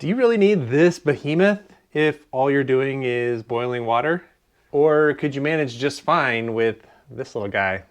Do you really need this behemoth if all you're doing is boiling water? Or could you manage just fine with this little guy?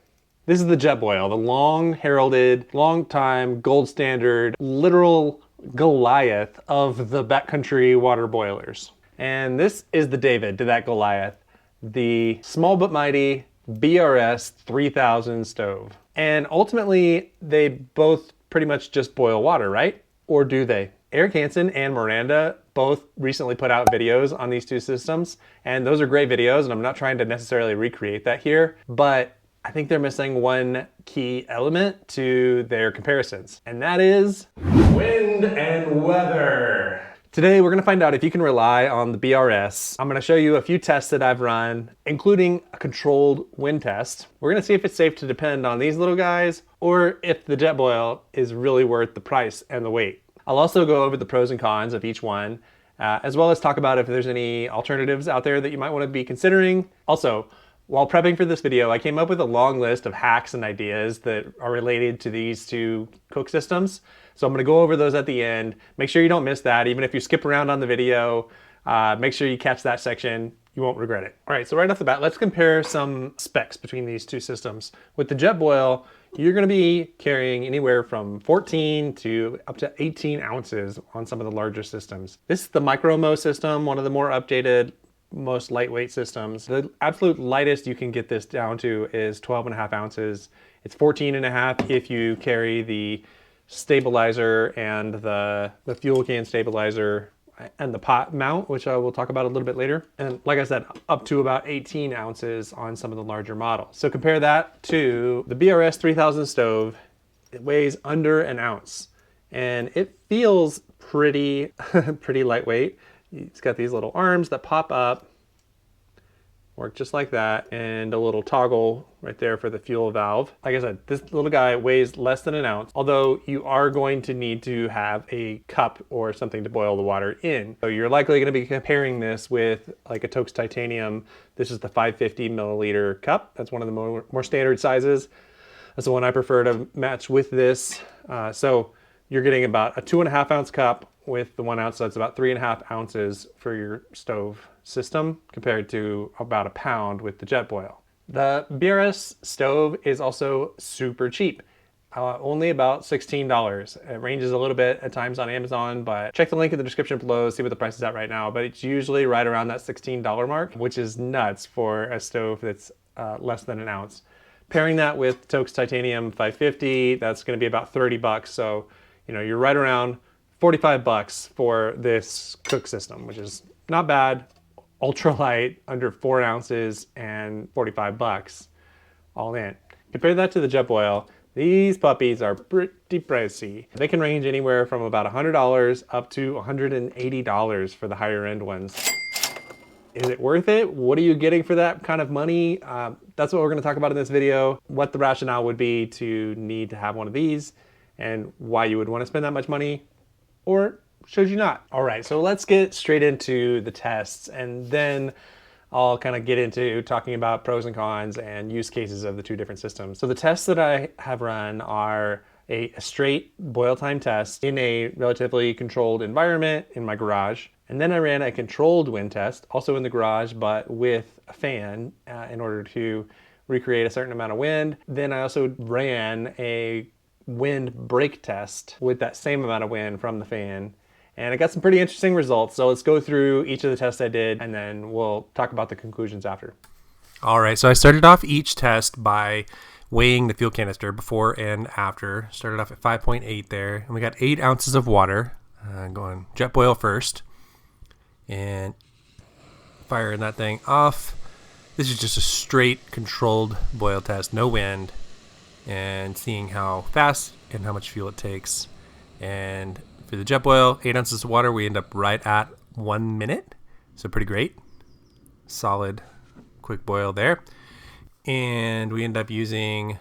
This is the Jetboil, the long heralded, long time gold standard, literal Goliath of the backcountry water boilers. And this is the David to that Goliath, the small but mighty BRS 3000 stove. And ultimately, they both pretty much just boil water, right? Or do they? Eric Hansen and Miranda both recently put out videos on these two systems, and those are great videos, and I'm not trying to necessarily recreate that here, but I think they're missing one key element to their comparisons, and that is wind and weather. Today, we're gonna find out if you can rely on the BRS. I'm gonna show you a few tests that I've run, including a controlled wind test. We're gonna see if it's safe to depend on these little guys, or if the Jetboil is really worth the price and the wait. I'll also go over the pros and cons of each one, as well as talk about if there's any alternatives out there that you might want to be considering. Also, while prepping for this video, I came up with a long list of hacks and ideas that are related to these two cook systems. So I'm going to go over those at the end. Make sure you don't miss that. Even if you skip around on the video, make sure you catch that section. You won't regret it. All right, so right off the bat, let's compare some specs between these two systems. With the Jetboil, you're gonna be carrying anywhere from 14 to up to 18 ounces on some of the larger systems. This is the Micro-Mo system, one of the more updated, most lightweight systems. The absolute lightest you can get this down to is 12.5 ounces. It's 14.5 if you carry the stabilizer and the fuel can stabilizer and the pot mount, which I will talk about a little bit later. And like I said, up to about 18 ounces on some of the larger models. So compare that to the BRS 3000 stove. It weighs under an ounce and it feels pretty, pretty lightweight. It's got these little arms that pop up, work just like that, and a little toggle right there for the fuel valve. Like I said, this little guy weighs less than an ounce, although you are going to need to have a cup or something to boil the water in. So you're likely going to be comparing this with like a Toaks Titanium. This is the 550 milliliter cup. That's one of the more standard sizes. That's the one I prefer to match with this. So you're getting about a 2.5 ounce cup with the 1 ounce, so that's about 3.5 ounces for your stove system compared to about a pound with the Jetboil. The BRS stove is also super cheap, only about $16. It ranges a little bit at times on Amazon, but check the link in the description below, see what the price is at right now, but it's usually right around that $16 mark, which is nuts for a stove that's less than an ounce. Pairing that with Toaks Titanium 550, that's gonna be about 30 bucks, so you know, you're right around 45 bucks for this cook system, which is not bad. Ultralight, under 4 ounces and 45 bucks all in. Compare that to the Jetboil. These puppies are pretty pricey. They can range anywhere from about $100 up to $180 for the higher end ones. Is it worth it? What are you getting for that kind of money? That's what we're gonna talk about in this video. What the rationale would be to need to have one of these and why you would wanna spend that much money, or should you not? All right, so let's get straight into the tests, and then I'll kind of get into talking about pros and cons and use cases of the two different systems. So the tests that I have run are a straight boil time test in a relatively controlled environment in my garage. And then I ran a controlled wind test, also in the garage, but with a fan in order to recreate a certain amount of wind. Then I also ran a wind break test with that same amount of wind from the fan. And I got some pretty interesting results. So let's go through each of the tests I did, and then we'll talk about the conclusions after. All right, so I started off each test by weighing the fuel canister before and after. Started off at 5.8 there, and we got 8 ounces of water. Going Jetboil first, and firing that thing off. This is just a straight controlled boil test, no wind, and seeing how fast and how much fuel it takes. And for the Jetboil, 8 ounces of water, we end up right at 1 minute. So pretty great. Solid, quick boil there. And we end up using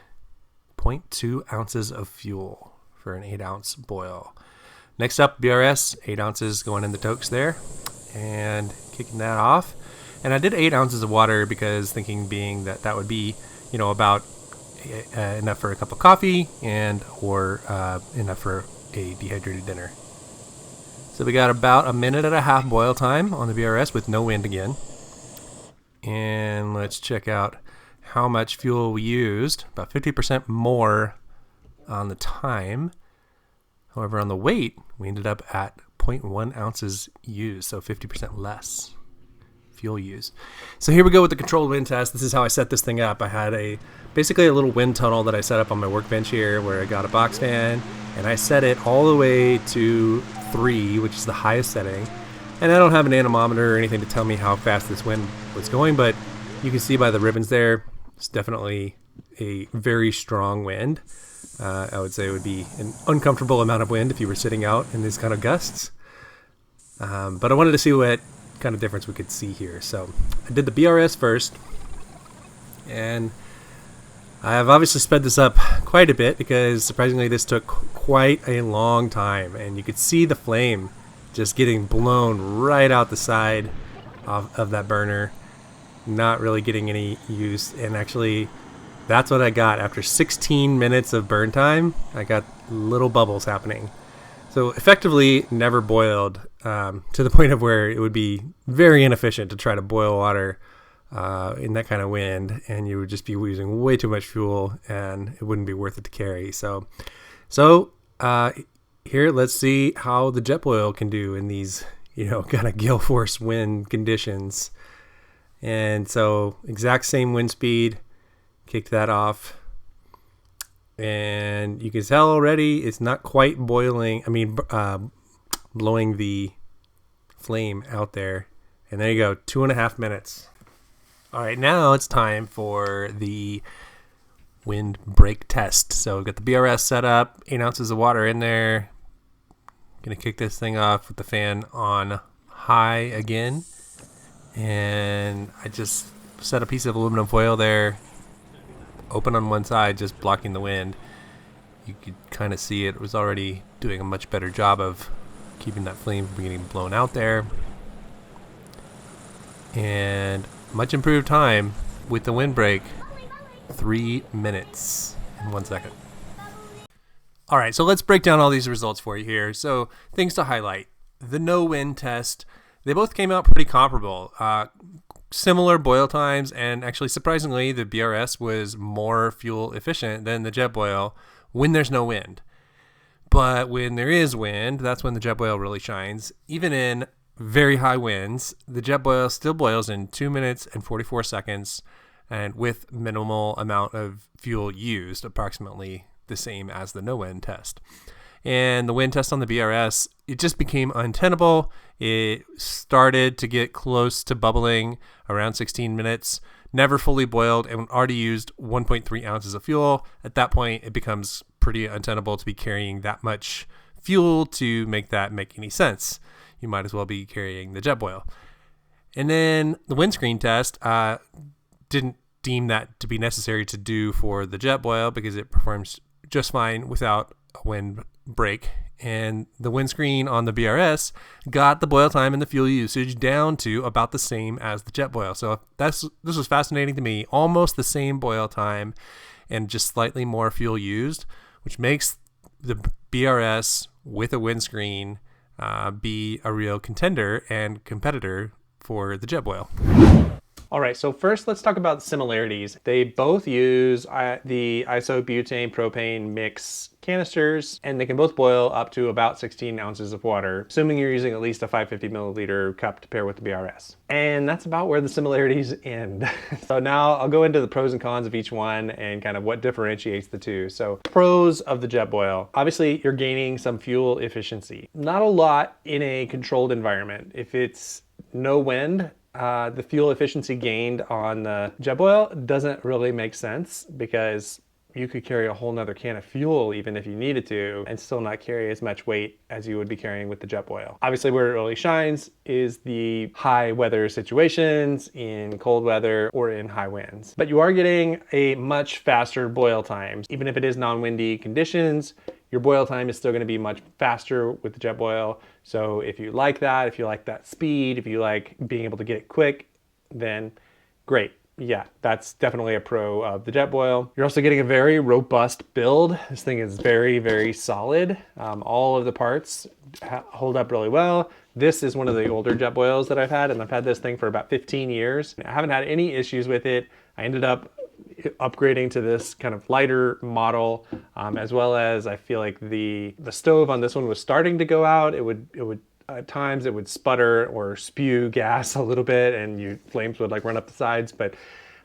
0.2 ounces of fuel for an 8 ounce boil. Next up, BRS, 8 ounces going in the Toaks there. And kicking that off. And I did 8 ounces of water because being that that would be, about enough for a cup of coffee or enough for a dehydrated dinner. So we got about 1.5 minute boil time on the BRS with no wind again. And let's check out how much fuel we used. About 50% more on the time. However, on the weight, we ended up at 0.1 ounces used, so 50% less fuel used. So here we go with the controlled wind test. This is how I set this thing up. I had basically a little wind tunnel that I set up on my workbench here, where I got a box fan, and I set it all the way to 3, which is the highest setting. And I don't have an anemometer or anything to tell me how fast this wind was going, but you can see by the ribbons there, it's definitely a very strong wind. I would say it would be an uncomfortable amount of wind if you were sitting out in these kind of gusts. But I wanted to see what kind of difference we could see here. So I did the BRS first, and I have obviously sped this up quite a bit because surprisingly this took quite a long time, and you could see the flame just getting blown right out the side of that burner, not really getting any use. And actually that's what I got after 16 minutes of burn time. I got little bubbles happening. So effectively never boiled, to the point of where it would be very inefficient to try to boil water in that kind of wind, and you would just be using way too much fuel and it wouldn't be worth it to carry. So here, let's see how the Jetboil can do in these, kind of gale force wind conditions. And so exact same wind speed, kicked that off. And you can tell already it's not quite boiling. Blowing the flame out there. And there you go, 2.5 minutes. All right, now it's time for the wind break test. So we've got the BRS set up, 8 ounces of water in there. Gonna kick this thing off with the fan on high again. And I just set a piece of aluminum foil there, open on one side, just blocking the wind. You could kind of see it was already doing a much better job of keeping that flame from getting blown out there. And much improved time with the windbreak, 3 minutes and 1 second. All right, so let's break down all these results for you here. So things to highlight: the no wind test, they both came out pretty comparable. Similar boil times, and actually surprisingly the BRS was more fuel efficient than the Jetboil when there's no wind. But when there is wind, that's when the Jetboil really shines. Even in very high winds, the Jetboil still boils in 2 minutes and 44 seconds, and with minimal amount of fuel used, approximately the same as the no wind test. And the wind test on the BRS, it just became untenable. It started to get close to bubbling around 16 minutes, never fully boiled, and already used 1.3 ounces of fuel. At that point, it becomes pretty untenable to be carrying that much fuel to make that make any sense. You might as well be carrying the Jetboil. And then the windscreen test didn't deem that to be necessary to do for the Jetboil because it performs just fine without a wind break. And the windscreen on the BRS got the boil time and the fuel usage down to about the same as the Jetboil. So this was fascinating to me. Almost the same boil time and just slightly more fuel used, which makes the BRS with a windscreen be a real contender and competitor for the Jetboil. All right, so first let's talk about similarities. They both use the isobutane propane mix canisters, and they can both boil up to about 16 ounces of water, assuming you're using at least a 550 milliliter cup to pair with the BRS. And that's about where the similarities end. So now I'll go into the pros and cons of each one and kind of what differentiates the two. So pros of the Jetboil. Obviously, you're gaining some fuel efficiency. Not a lot in a controlled environment. If it's no wind, the fuel efficiency gained on the Jetboil doesn't really make sense because you could carry a whole nother can of fuel even if you needed to and still not carry as much weight as you would be carrying with the Jetboil. Obviously where it really shines is the high weather situations, in cold weather or in high winds. But you are getting a much faster boil time. Even if it is non-windy conditions, your boil time is still going to be much faster with the Jetboil. So if you like that, speed, if you like being able to get it quick, then great. yeah, that's definitely a pro of the Jetboil. You're also getting a very robust build. This thing is very, very solid. All of the parts hold up really well. This is one of the older Jetboils that I've had, and I've had this thing for about 15 years. I haven't had any issues with it. I ended up upgrading to this kind of lighter model, as well as I feel like the stove on this one was starting to go out. It would at times it would sputter or spew gas a little bit, and flames would like run up the sides. But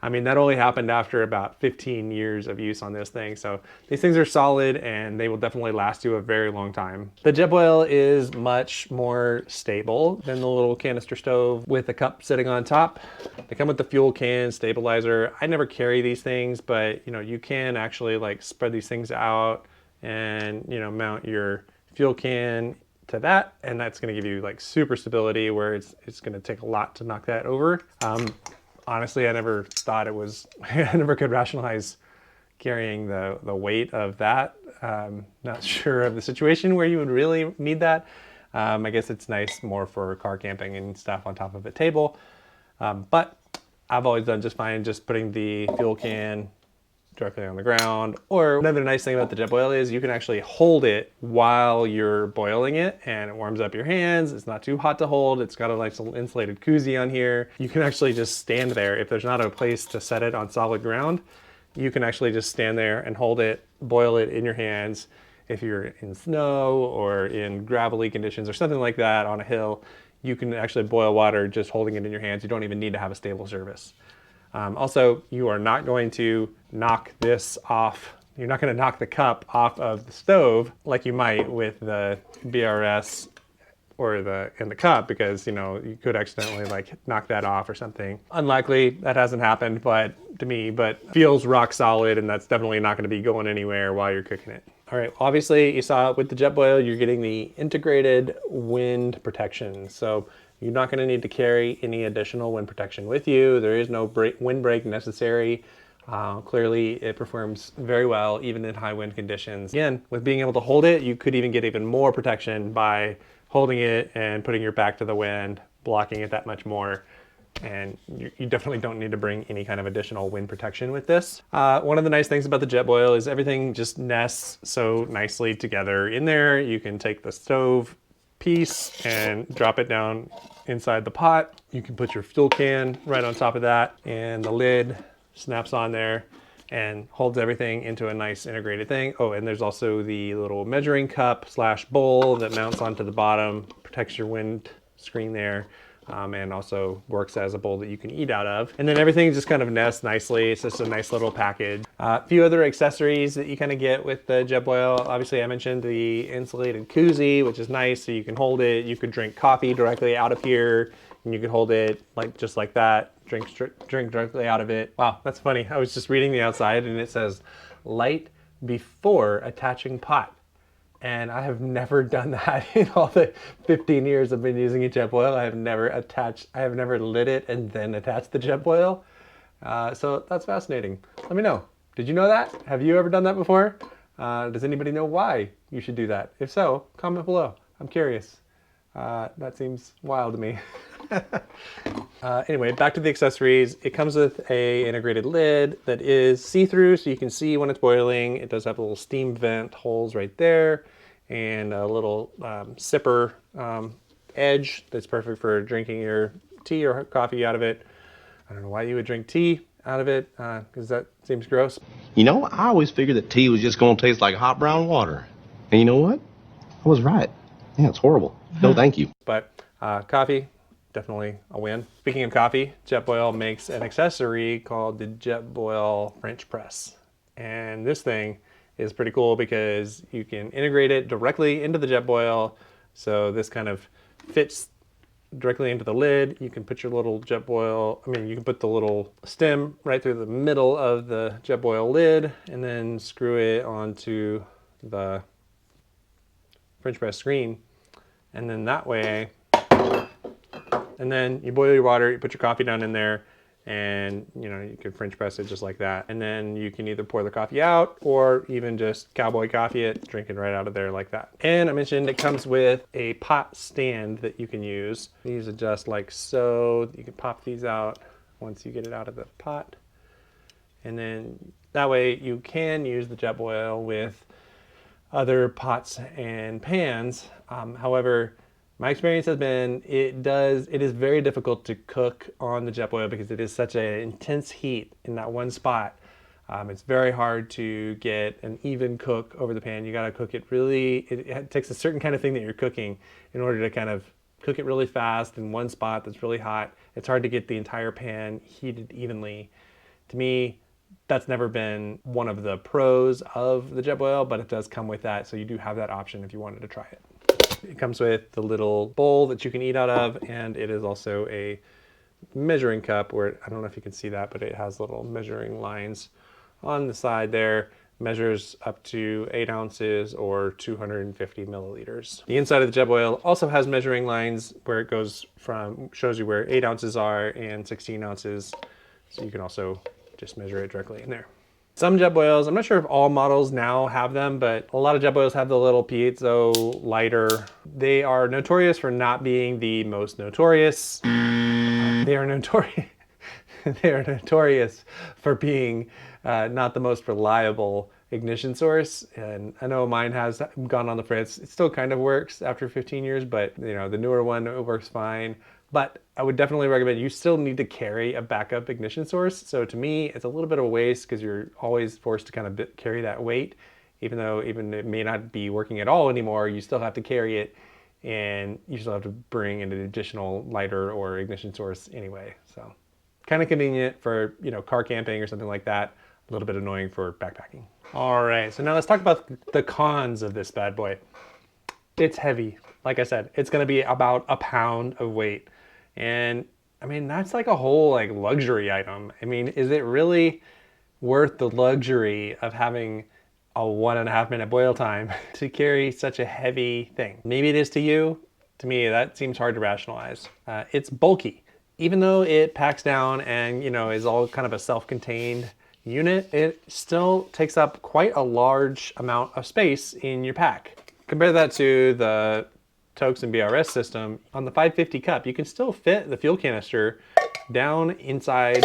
I mean, that only happened after about 15 years of use on this thing. So these things are solid and they will definitely last you a very long time. The Jetboil is much more stable than the little canister stove with the cup sitting on top. They come with the fuel can stabilizer. I never carry these things, but you can actually like spread these things out and mount your fuel can to that, and that's going to give you like super stability where it's going to take a lot to knock that over. Honestly, I never thought it was, I never could rationalize carrying the weight of that. Not sure of the situation where you would really need that. I guess it's nice more for car camping and stuff on top of a table. But I've always done just fine just putting the fuel can directly on the ground. Or another nice thing about the Jetboil is you can actually hold it while you're boiling it, and it warms up your hands. It's not too hot to hold. It's got a nice little insulated koozie on here. You can actually just stand there. If there's not a place to set it on solid ground, you can actually just stand there and hold it, boil it in your hands. If you're in snow or in gravelly conditions or something like that on a hill, you can actually boil water just holding it in your hands. You don't even need to have a stable service. Also, you are not going to knock this off. You're not going to knock the cup off of the stove like you might with the BRS or in the cup, because you could accidentally like knock that off or something. Unlikely, that hasn't happened, but to me, but feels rock solid, and that's definitely not going to be going anywhere while you're cooking it. All right, obviously you saw with the Jetboil, you're getting the integrated wind protection. So you're not going to need to carry any additional wind protection with you. There is no wind break necessary. Clearly it performs very well even in high wind conditions. Again, with being able to hold it, you could even get even more protection by holding it and putting your back to the wind, blocking it that much more. And you definitely don't need to bring any kind of additional wind protection with this. One of the nice things about the Jetboil is everything just nests so nicely together in there. You can take the stove piece and drop it down inside the pot. You can put your fuel can right on top of that, and the lid snaps on there and holds everything into a nice integrated thing. Oh, and there's also the little measuring cup / bowl that mounts onto the bottom, protects your wind screen there. And also works as a bowl that you can eat out of. And then everything just kind of nests nicely. It's just a nice little package. A few other accessories that you kind of get with the Jetboil. Obviously, I mentioned the insulated koozie, which is nice, so you can hold it. You could drink coffee directly out of here, and you could hold it just like that. Drink directly out of it. Wow, that's funny. I was just reading the outside, and it says light before attaching pot. And I have never done that in all the 15 years I've been using a Jetboil. I have never lit it and then attached the Jetboil. So that's fascinating. Let me know. Did you know that? Have you ever done that before? Does anybody know why you should do that? If so, comment below. I'm curious. That seems wild to me. Anyway, back to the accessories. It comes with a integrated lid that is see-through, so you can see when it's boiling. It does have little steam vent holes right there, and a little sipper edge that's perfect for drinking your tea or coffee out of it. I don't know why you would drink tea out of it, because that seems gross. I always figured that tea was just going to taste like hot brown water. And you know what? I was right. Yeah, it's horrible. No, thank you. But coffee, definitely a win. Speaking of coffee, Jetboil makes an accessory called the Jetboil French Press. And this thing is pretty cool because you can integrate it directly into the Jetboil. So this kind of fits directly into the lid. You can put your little you can put the little stem right through the middle of the Jetboil lid and then screw it onto the French press screen. And then that way, and then you boil your water, you put your coffee down in there, and you can French press it just like that. And then you can either pour the coffee out or even just cowboy coffee it, drink it right out of there like that. And I mentioned it comes with a pot stand that you can use. These adjust like so. You can pop these out once you get it out of the pot. And then that way you can use the Jetboil with other pots and pans. However, my experience has been it is very difficult to cook on the Jetboil because it is such an intense heat in that one spot. It's very hard to get an even cook over the pan. You got to cook it really, it takes a certain kind of thing that you're cooking in order to kind of cook it really fast in one spot that's really hot. It's hard to get the entire pan heated evenly. To me, that's never been one of the pros of the Jetboil, but it does come with that. So you do have that option if you wanted to try it. It comes with the little bowl that you can eat out of, and it is also a measuring cup where, I don't know if you can see that, but it has little measuring lines on the side there. Measures up to 8 ounces or 250 milliliters. The inside of the Jetboil also has measuring lines where it goes from, shows you where 8 ounces are and 16 ounces. So you can also just measure it directly in there. Some Jetboils, I'm not sure if all models now have them, but a lot of Jetboils have the little piezo lighter. They are notorious for not being the most notorious. They are notorious. They are notorious for being not the most reliable ignition source. And I know mine has gone on the fritz. It still kind of works after 15 years, but you know, the newer one, it works fine. But I would definitely recommend, you still need to carry a backup ignition source. So to me, it's a little bit of a waste because you're always forced to kind of carry that weight. Even though it may not be working at all anymore, you still have to carry it, and you still have to bring in an additional lighter or ignition source anyway. So kind of convenient for, you know, car camping or something like that. A little bit annoying for backpacking. All right, so now let's talk about the cons of this bad boy. It's heavy. Like I said, it's gonna be about a pound of weight. And I mean, that's like a whole like luxury item. I mean, is it really worth the luxury of having a 1.5 minute boil time to carry such a heavy thing? Maybe it is to you. To me, that seems hard to rationalize. It's bulky. Even though it packs down and, you know, is all kind of a self-contained unit, it still takes up quite a large amount of space in your pack. Compare that to the Tokes and BRS system. On the 550 cup, you can still fit the fuel canister down inside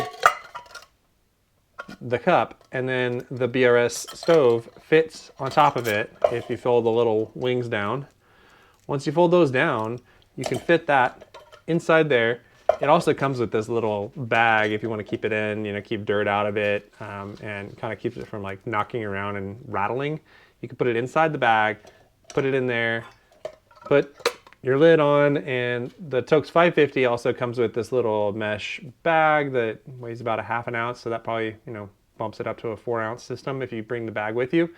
the cup, and then the BRS stove fits on top of it if you fold the little wings down. Once you fold those down, you can fit that inside there. It also comes with this little bag if you want to keep it in, you know, keep dirt out of it, and kind of keeps it from like knocking around and rattling. You can put it inside the bag, put it in there, put your lid on, and the Tokes 550 also comes with this little mesh bag that weighs about 1/2 ounce, so that probably, you know, bumps it up to a 4-ounce system if you bring the bag with you.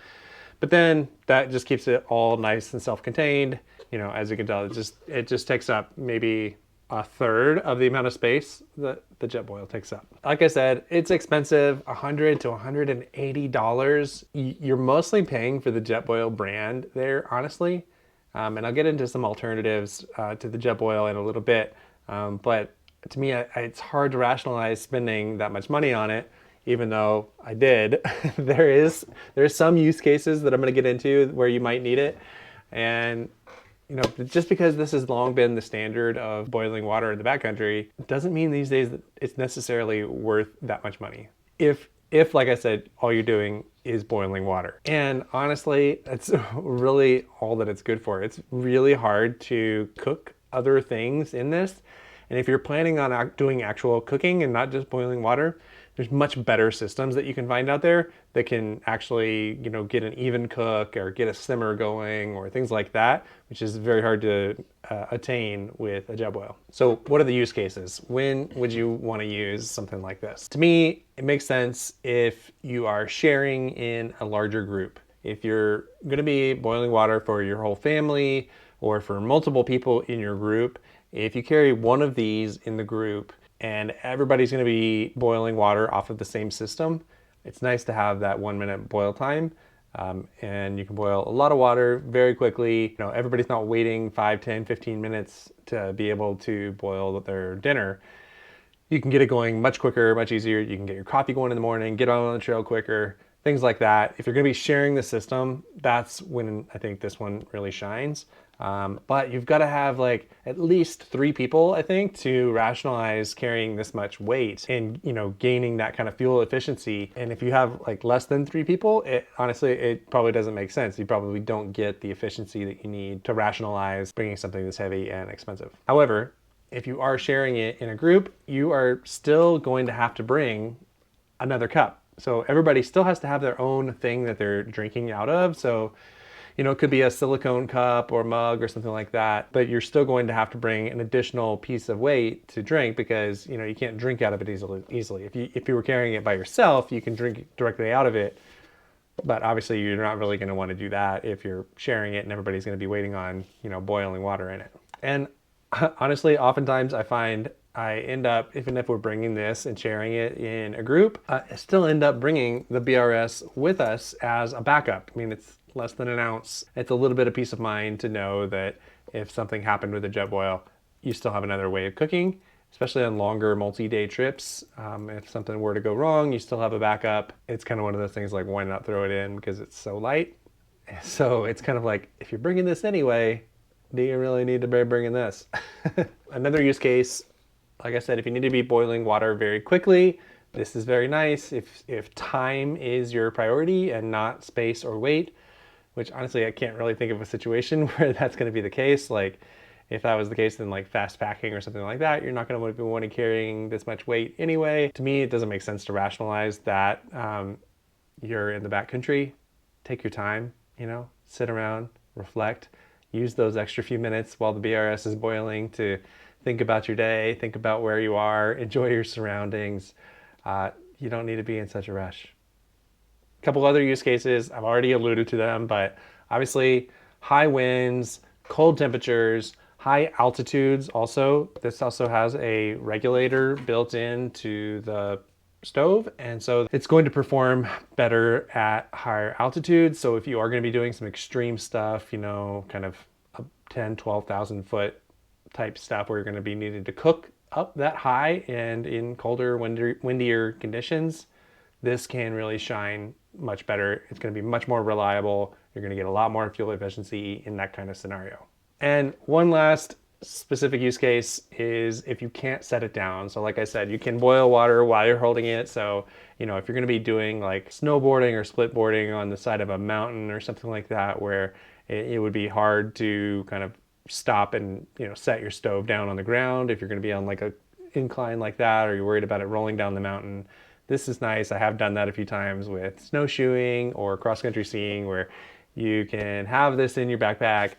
But then that just keeps it all nice and self-contained. You know, as you can tell, it just takes up maybe 1/3 of the amount of space that the Jetboil takes up. Like I said, it's expensive, $100 to $180. You're mostly paying for the Jetboil brand there, honestly. And I'll get into some alternatives to the Jetboil in a little bit. But to me, it's hard to rationalize spending that much money on it, even though I did. There's some use cases that I'm going to get into where you might need it. And you know, just because this has long been the standard of boiling water in the backcountry, doesn't mean these days that it's necessarily worth that much money. If like I said, all you're doing is boiling water. And honestly, that's really all that it's good for. It's really hard to cook other things in this. And if you're planning on doing actual cooking and not just boiling water, there's much better systems that you can find out there that can actually, you know, get an even cook or get a simmer going or things like that, which is very hard to attain with a Jetboil. So what are the use cases? When would you want to use something like this? To me, it makes sense if you are sharing in a larger group. If you're going to be boiling water for your whole family or for multiple people in your group, if you carry one of these in the group, and everybody's going to be boiling water off of the same system, it's nice to have that 1 minute boil time. And you can boil a lot of water very quickly. You know, everybody's not waiting 5, 10, 15 minutes to be able to boil their dinner. You can get it going much quicker, much easier. You can get your coffee going in the morning, get on the trail quicker, things like that. If you're going to be sharing the system, that's when I think this one really shines. But you've got to have like at least 3 people, I think, to rationalize carrying this much weight and, you know, gaining that kind of fuel efficiency. And if you have like less than 3 people, honestly, it probably doesn't make sense. You probably don't get the efficiency that you need to rationalize bringing something this heavy and expensive. However, if you are sharing it in a group, you are still going to have to bring another cup. So everybody still has to have their own thing that they're drinking out of. So, you know, it could be a silicone cup or mug or something like that, but you're still going to have to bring an additional piece of weight to drink because, you know, you can't drink out of it easily. If you were carrying it by yourself, you can drink directly out of it, but obviously you're not really going to want to do that if you're sharing it and everybody's going to be waiting on, you know, boiling water in it. And honestly, oftentimes I find I end up, even if we're bringing this and sharing it in a group, I still end up bringing the BRS with us as a backup. I mean, it's less than an ounce. It's a little bit of peace of mind to know that if something happened with the Jetboil, you still have another way of cooking, especially on longer multi-day trips. If something were to go wrong, you still have a backup. It's kind of one of those things like, why not throw it in because it's so light? So it's kind of like, if you're bringing this anyway, do you really need to be bringing this? Another use case, like I said, if you need to be boiling water very quickly, this is very nice. If time is your priority and not space or weight, which honestly, I can't really think of a situation where that's going to be the case. Like if that was the case, then like fast packing or something like that, you're not going to want to be carrying this much weight anyway. To me, it doesn't make sense to rationalize that. You're in the backcountry, take your time, you know, sit around, reflect, use those extra few minutes while the BRS is boiling to think about your day, think about where you are, enjoy your surroundings. You don't need to be in such a rush. A couple other use cases, I've already alluded to them, but obviously high winds, cold temperatures, high altitudes also. This also has a regulator built into the stove, and so it's going to perform better at higher altitudes. So if you are going to be doing some extreme stuff, you know, kind of 10, 12,000 foot type stuff where you're going to be needing to cook up that high and in colder, windier conditions, this can really shine much better. It's going to be much more reliable. You're going to get a lot more fuel efficiency in that kind of scenario. And one last specific use case is if you can't set it down. So like I said, you can boil water while you're holding it. So, you know, if you're going to be doing like snowboarding or split boarding on the side of a mountain or something like that, where it would be hard to kind of stop and, you know, set your stove down on the ground if you're going to be on like a incline like that, or you're worried about it rolling down the mountain. This is nice. I have done that a few times with snowshoeing or cross-country skiing, where you can have this in your backpack,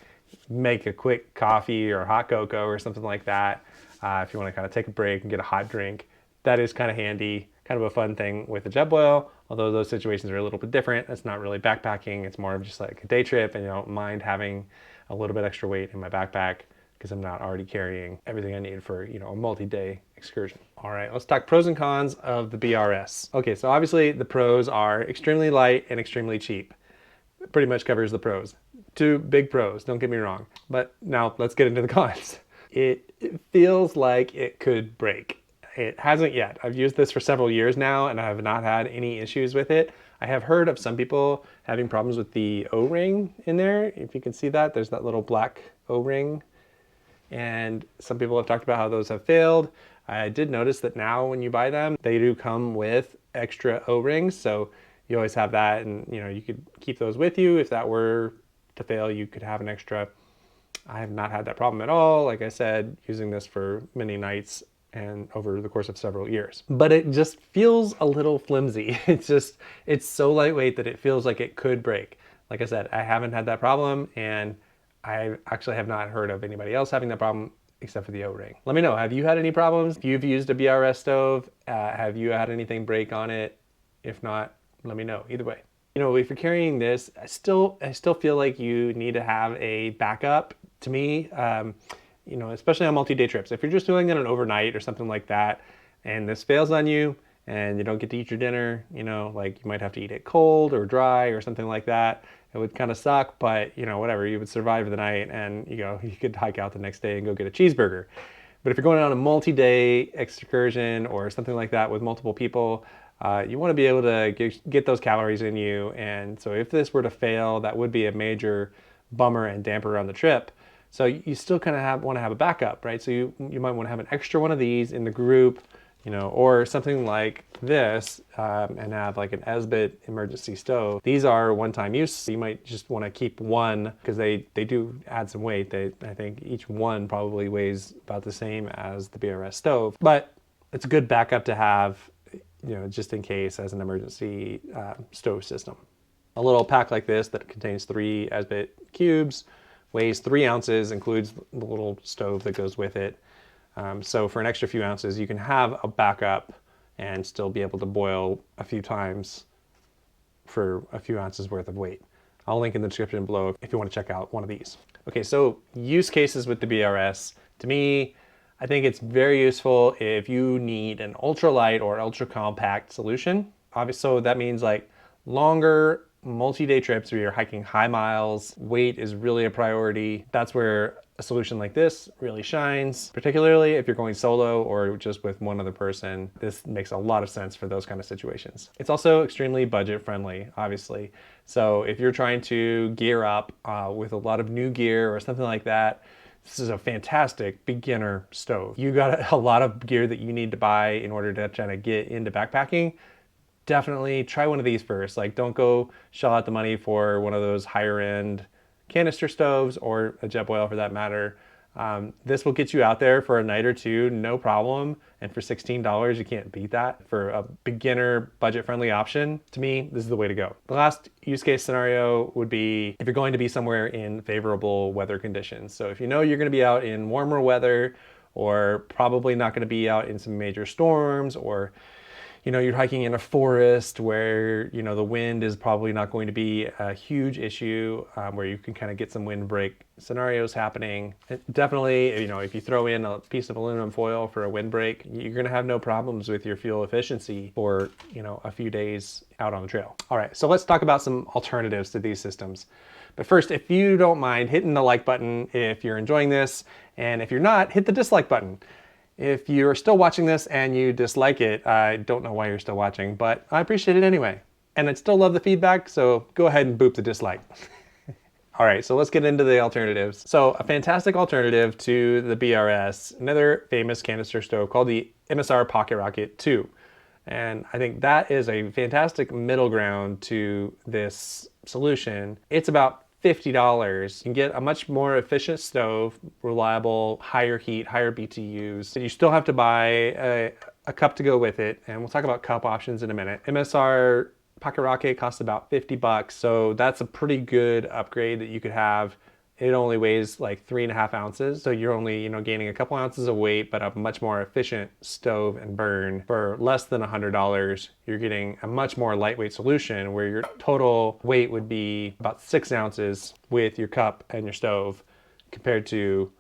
make a quick coffee or hot cocoa or something like that. If you want to kind of take a break and get a hot drink, that is kind of handy, kind of a fun thing with the Jetboil. Although those situations are a little bit different. It's not really backpacking. It's more of just like a day trip, and you don't mind having a little bit extra weight in my backpack because I'm not already carrying everything I need for, you know, a multi-day excursion. All right, let's talk pros and cons of the BRS. Okay, so obviously the pros are extremely light and extremely cheap. It pretty much covers the pros. 2 big pros, don't get me wrong. But now let's get into the cons. It feels like it could break. It hasn't yet. I've used this for several years now and I have not had any issues with it. I have heard of some people having problems with the O-ring in there. If you can see that, there's that little black O-ring. And some people have talked about how those have failed. I did notice that now when you buy them, they do come with extra O-rings. So you always have that, and you know, you could keep those with you. If that were to fail, you could have an extra. I have not had that problem at all. Like I said, using this for many nights and over the course of several years. But it just feels a little flimsy. It's so lightweight that it feels like it could break. Like I said, I haven't had that problem, and I actually have not heard of anybody else having that problem except for the O-ring. Let me know, have you had any problems? If you've used a BRS stove, have you had anything break on it? If not, let me know. Either way. You know, if you're carrying this, I still feel like you need to have a backup. To me, you know, especially on multi-day trips. If you're just doing it an overnight or something like that, and this fails on you, and you don't get to eat your dinner, you know, like you might have to eat it cold or dry or something like that. It would kind of suck, but you know, whatever, you would survive the night, and you could hike out the next day and go get a cheeseburger. But if you're going on a multi-day excursion or something like that with multiple people, you want to be able to get those calories in you. And so if this were to fail, that would be a major bummer and damper on the trip. So you still kind of want to have a backup, right? So you might want to have an extra one of these in the group, you know, or something like this, and have like an SBIT emergency stove. These are one-time use. So you might just want to keep one because they do add some weight. I think each one probably weighs about the same as the BRS stove, but it's a good backup to have, you know, just in case as an emergency stove system. A little pack like this that contains 3 SBIT cubes, weighs 3 ounces, includes the little stove that goes with it. So for an extra few ounces, you can have a backup and still be able to boil a few times for a few ounces worth of weight. I'll link in the description below if you want to check out one of these. Okay, so use cases with the BRS. To me, I think it's very useful if you need an ultralight or ultra compact solution. Obviously, so that means like longer multi-day trips where you're hiking high miles, weight is really a priority. That's where a solution like this really shines, particularly if you're going solo or just with one other person. This makes a lot of sense for those kind of situations. It's also extremely budget friendly, obviously. So if you're trying to gear up with a lot of new gear or something like that, this is a fantastic beginner stove. You got a lot of gear that you need to buy in order to try to get into backpacking. Definitely try one of these first. Like, don't go shell out the money for one of those higher end canister stoves or a Jetboil for that matter. This will get you out there for a night or two, no problem. And for $16, you can't beat that for a beginner budget friendly option. To me, this is the way to go. The last use case scenario would be if you're going to be somewhere in favorable weather conditions. So if you know you're going to be out in warmer weather, or probably not going to be out in some major storms, or you know, you're hiking in a forest where, you know, the wind is probably not going to be a huge issue, where you can kind of get some windbreak scenarios happening. Definitely, you know, if you throw in a piece of aluminum foil for a windbreak, you're going to have no problems with your fuel efficiency for, you know, a few days out on the trail. All right, so let's talk about some alternatives to these systems. But first, if you don't mind hitting the like button if you're enjoying this, and if you're not, hit the dislike button. If you're still watching this and you dislike it, I don't know why you're still watching, but I appreciate it anyway. And I'd still love the feedback, so go ahead and boop the dislike. All right, so let's get into the alternatives. So a fantastic alternative to the BRS, another famous canister stove called the MSR Pocket Rocket 2. And I think that is a fantastic middle ground to this solution. It's about $50. You can get a much more efficient stove, reliable, higher heat, higher BTUs. You still have to buy a cup to go with it, and we'll talk about cup options in a minute. MSR Pocket Rocket costs about $50, so that's a pretty good upgrade that you could have. It only weighs like 3.5 ounces, so you're only, you know, gaining a couple ounces of weight, but a much more efficient stove and burn. For less than $100, you're getting a much more lightweight solution where your total weight would be about 6 ounces with your cup and your stove, compared to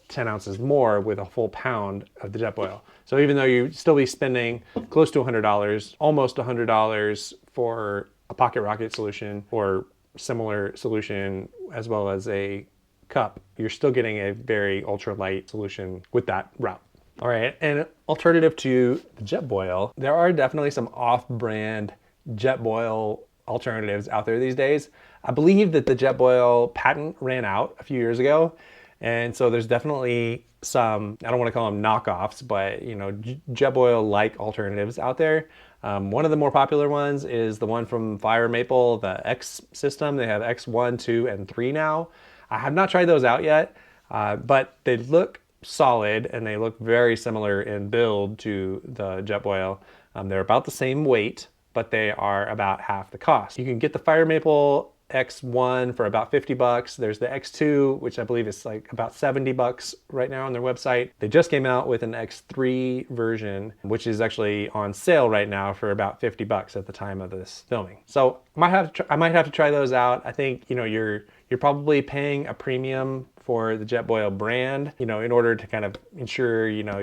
10 ounces more with a full pound of the Jetboil. So even though you'd still be spending close to $100, almost $100 for a Pocket Rocket solution or similar solution as well as a cup, you're still getting a very ultralight solution with that route. All right, and alternative to the Jetboil, there are definitely some off-brand Jetboil alternatives out there these days. I believe that the Jetboil patent ran out a few years ago, and so there's definitely some, I don't want to call them knockoffs, but you know, Jetboil-like alternatives out there. One of the more popular ones is the one from Fire Maple, the X system. They have X1, 2, and 3 now. I have not tried those out yet, but they look solid and they look very similar in build to the Jetboil. They're about the same weight, but they are about half the cost. You can get the Fire Maple X1 for about $50. There's the X2, which I believe is like about $70 right now on their website. They just came out with an X3 version, which is actually on sale right now for about $50 at the time of this filming. So I might have to try those out. I think, you know, you're probably paying a premium for the Jetboil brand, you know, in order to kind of ensure, you know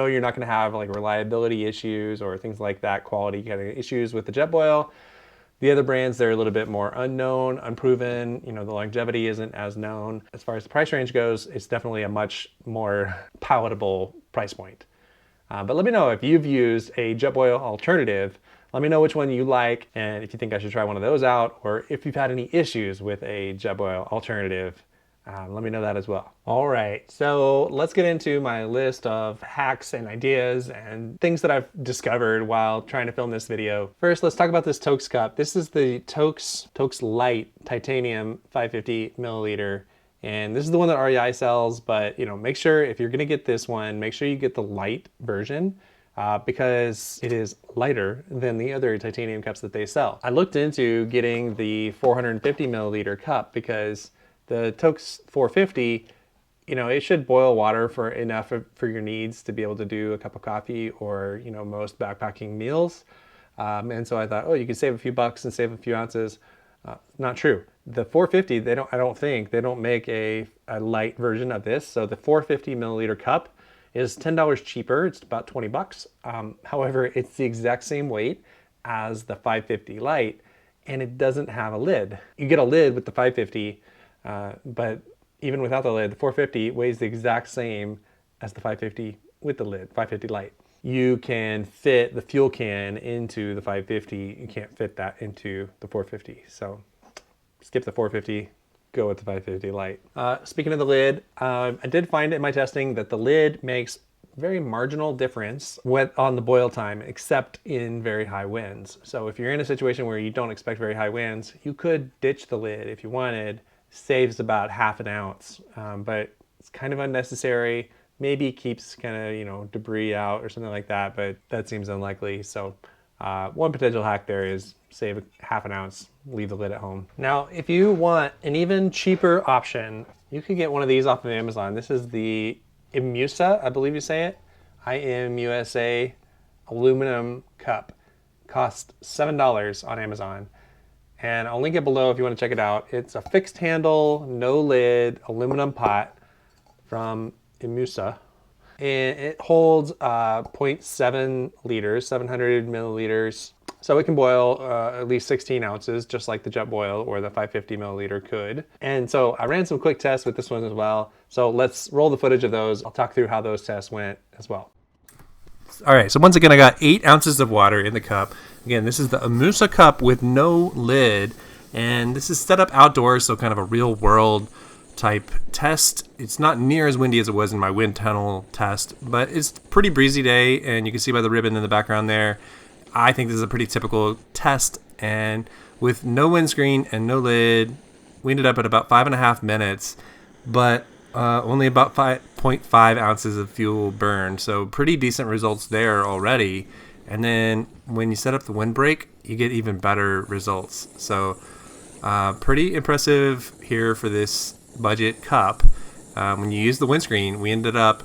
you're not going to have like reliability issues or things like that, quality kind of issues with the Jetboil. The other brands, they're a little bit more unknown, unproven, you know, the longevity isn't as known. As far as the price range goes, it's definitely a much more palatable price point. But let me know if you've used a Jetboil alternative. Let me know which one you like and if you think I should try one of those out, or if you've had any issues with a Jetboil alternative. Let me know that as well. All right, so let's get into my list of hacks and ideas and things that I've discovered while trying to film this video. First, let's talk about this Tokes cup. This is the Tokes Light Titanium 550 milliliter. And this is the one that REI sells, but make sure if you're gonna get this one, make sure you get the light version. Because it is lighter than the other titanium cups that they sell. I looked into getting the 450 milliliter cup because the Tokes 450, it should boil water for enough for your needs to be able to do a cup of coffee or, most backpacking meals. And so I thought, oh, you could save a few bucks and save a few ounces. Not true. The 450, I don't think they don't make a light version of this. So the 450 milliliter cup is $10 cheaper. It's about 20 bucks. However, it's the exact same weight as the 550 light, and it doesn't have a lid. You get a lid with the 550, but even without the lid, the 450 weighs the exact same as the 550 with the lid, 550 light. You can fit the fuel can into the 550. You can't fit that into the 450. So skip the 450. Go with the 550 light. Speaking of the lid, I did find in my testing that the lid makes very marginal difference on the boil time, except in very high winds. So if you're in a situation where you don't expect very high winds, you could ditch the lid if you wanted. Saves about half an ounce, but it's kind of unnecessary. Maybe keeps kind of, debris out or something like that, but that seems unlikely. So one potential hack there is save half an ounce, leave the lid at home. Now, if you want an even cheaper option, you could get one of these off of Amazon. This is the IMUSA, I believe you say it, IMUSA aluminum cup. Costs $7 on Amazon. And I'll link it below if you want to check it out. It's a fixed handle, no lid, aluminum pot from IMUSA. And it holds 0.7 liters, 700 milliliters. So it can boil at least 16 ounces, just like the Jetboil or the 550 milliliter could. And so I ran some quick tests with this one as well. So let's roll the footage of those. I'll talk through how those tests went as well. All right, so once again, I got 8 ounces of water in the cup. Again, this is the IMUSA cup with no lid, and this is set up outdoors, so kind of a real world type test. It's not near as windy as it was in my wind tunnel test, but it's a pretty breezy day, and you can see by the ribbon in the background there, I think this is a pretty typical test. And with no windscreen and no lid, we ended up at about 5.5 minutes, but only about 5.5 ounces of fuel burned. So pretty decent results there already. And then when you set up the windbreak, you get even better results. So pretty impressive here for this budget cup. When you use the windscreen, we ended up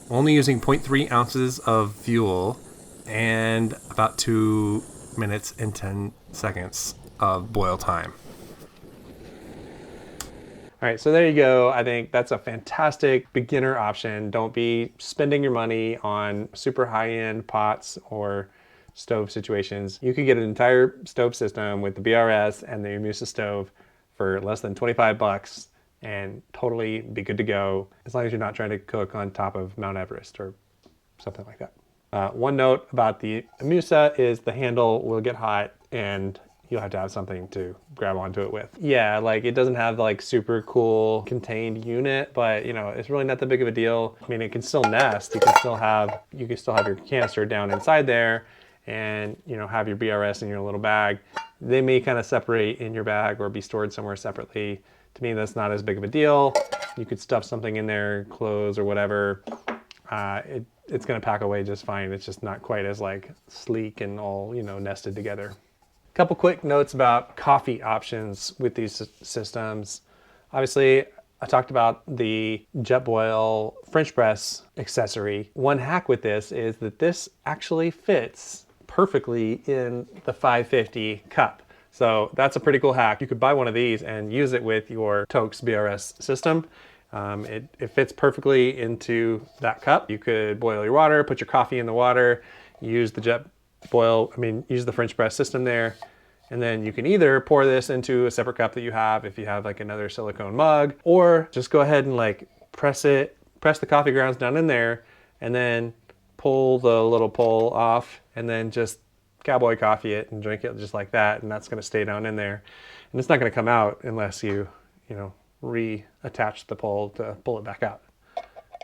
only using 0.3 ounces of fuel and about 2 minutes and 10 seconds of boil time. All right, so there you go. I think that's a fantastic beginner option. Don't be spending your money on super high-end pots or stove situations. You could get an entire stove system with the BRS and the IMUSA stove for less than 25 bucks and totally be good to go, as long as you're not trying to cook on top of Mount Everest or something like that. One note about the IMUSA is the handle will get hot and you'll have to have something to grab onto it with. Yeah, like it doesn't have like super cool contained unit, but it's really not that big of a deal. I mean, it can still nest. You can still have your canister down inside there and have your BRS in your little bag. They may kind of separate in your bag or be stored somewhere separately. To me, that's not as big of a deal. You could stuff something in there, clothes or whatever. It's gonna pack away just fine. It's just not quite as like sleek and all nested together. Couple quick notes about coffee options with these systems. Obviously, I talked about the Jetboil French press accessory. One hack with this is that this actually fits perfectly in the 550 cup. So that's a pretty cool hack. You could buy one of these and use it with your Tokes BRS system. It fits perfectly into that cup. You could boil your water, put your coffee in the water, use the use the French press system there. And then you can either pour this into a separate cup that you have if you have like another silicone mug, or just go ahead and like press the coffee grounds down in there and then pull the little pole off and then just cowboy coffee it and drink it just like that. And that's going to stay down in there. And it's not going to come out unless you reattach the pole to pull it back out.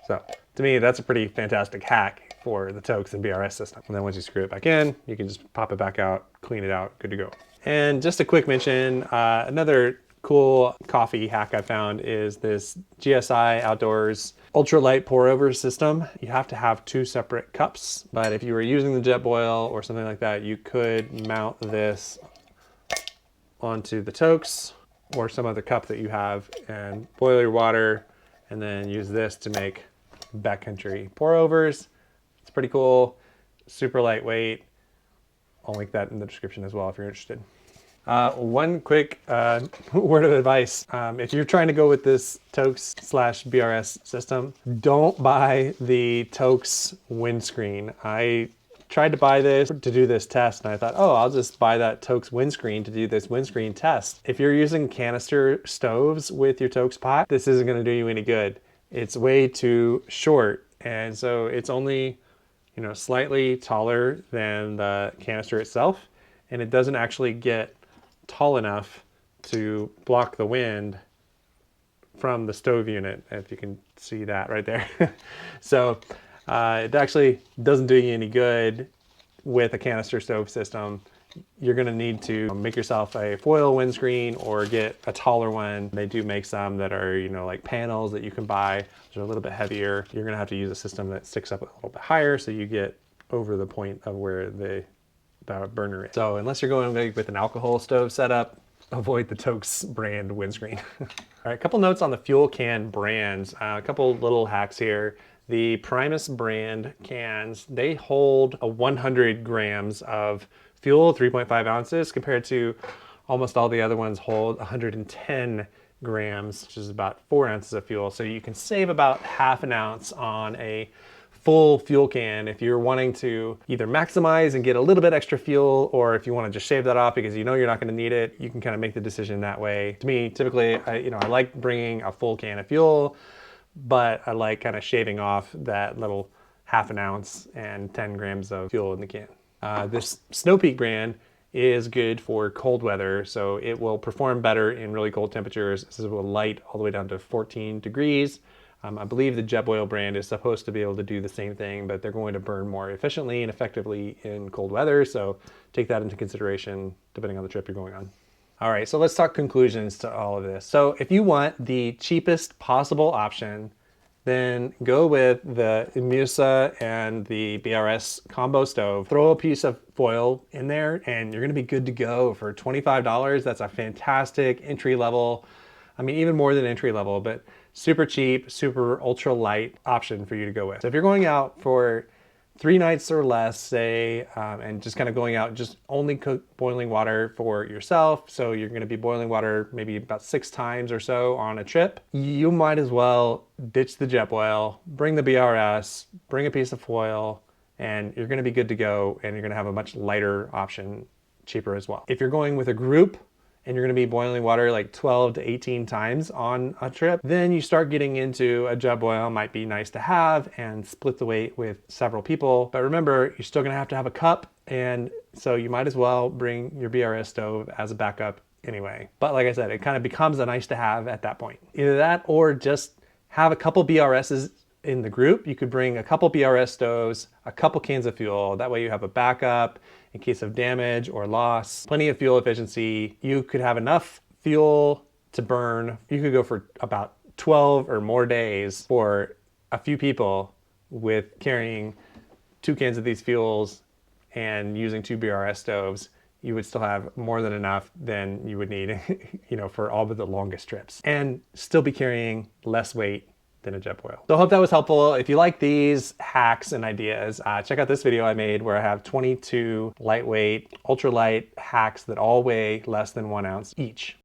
So to me, that's a pretty fantastic hack for the Tokes and BRS system. And then once you screw it back in, you can just pop it back out, clean it out, good to go. And just a quick mention, another cool coffee hack I found is this GSI Outdoors Ultralight pour over system. You have to have 2 separate cups, but if you were using the Jetboil or something like that, you could mount this onto the Tokes or some other cup that you have and boil your water and then use this to make backcountry pour overs. It's pretty cool, super lightweight. I'll link that in the description as well if you're interested. One quick word of advice. If you're trying to go with this Tokes / BRS system, don't buy the Tokes windscreen. I tried to buy this to do this test and I thought, oh, I'll just buy that Tokes windscreen to do this windscreen test. If you're using canister stoves with your Tokes pot, this isn't going to do you any good. It's way too short, and so it's only, you know, slightly taller than the canister itself, and it doesn't actually get tall enough to block the wind from the stove unit, if you can see that right there. So it actually doesn't do you any good with a canister stove system. You're gonna need to make yourself a foil windscreen or get a taller one. They do make some that are, you know, like panels that you can buy, which are a little bit heavier. You're gonna have to use a system that sticks up a little bit higher so you get over the point of where the burner is. So unless you're going with an alcohol stove setup, avoid the Tokes brand windscreen. All right, a couple notes on the fuel can brands. A couple little hacks here. The Primus brand cans, they hold 100 grams of fuel, 3.5 ounces, compared to almost all the other ones hold 110 grams, which is about 4 ounces of fuel. So you can save about half an ounce on a full fuel can if you're wanting to either maximize and get a little bit extra fuel, or if you want to just shave that off because you know you're not going to need it, you can kind of make the decision that way. To me, typically, I like bringing a full can of fuel, but I like kind of shaving off that little half an ounce and 10 grams of fuel in the can. This Snow Peak brand is good for cold weather, so it will perform better in really cold temperatures. This will light all the way down to 14 degrees. I believe the Jetboil brand is supposed to be able to do the same thing, but they're going to burn more efficiently and effectively in cold weather, so take that into consideration depending on the trip you're going on. All right, so let's talk conclusions to all of this. So if you want the cheapest possible option, then go with the IMUSA and the BRS combo stove. Throw a piece of foil in there and you're gonna be good to go for $25. That's a fantastic entry level, I mean, even more than entry level, but super cheap, super ultra light option for you to go with. So if you're going out for 3 nights or less, say, and just kind of going out, just only boiling water for yourself. So you're going to be boiling water maybe about 6 times or so on a trip. You might as well ditch the Jetboil, bring the BRS, bring a piece of foil, and you're going to be good to go. And you're going to have a much lighter option, cheaper as well. If you're going with a group, and you're gonna be boiling water like 12 to 18 times on a trip, then you start getting into a Jetboil. Might be nice to have and split the weight with several people. But remember, you're still gonna have to have a cup, and so you might as well bring your BRS stove as a backup anyway. But like I said, it kind of becomes a nice to have at that point. Either that or just have a couple BRSs in the group. You could bring a couple BRS stoves, a couple cans of fuel. That way you have a backup in case of damage or loss. Plenty of fuel efficiency. You could have enough fuel to burn. You could go for about 12 or more days for a few people with carrying 2 cans of these fuels and using 2 BRS stoves. You would still have more than enough than you would need, for all but the longest trips, and still be carrying less weight than a Jetboil. So I hope that was helpful. If you like these hacks and ideas, check out this video I made where I have 22 lightweight, ultralight hacks that all weigh less than 1 ounce each.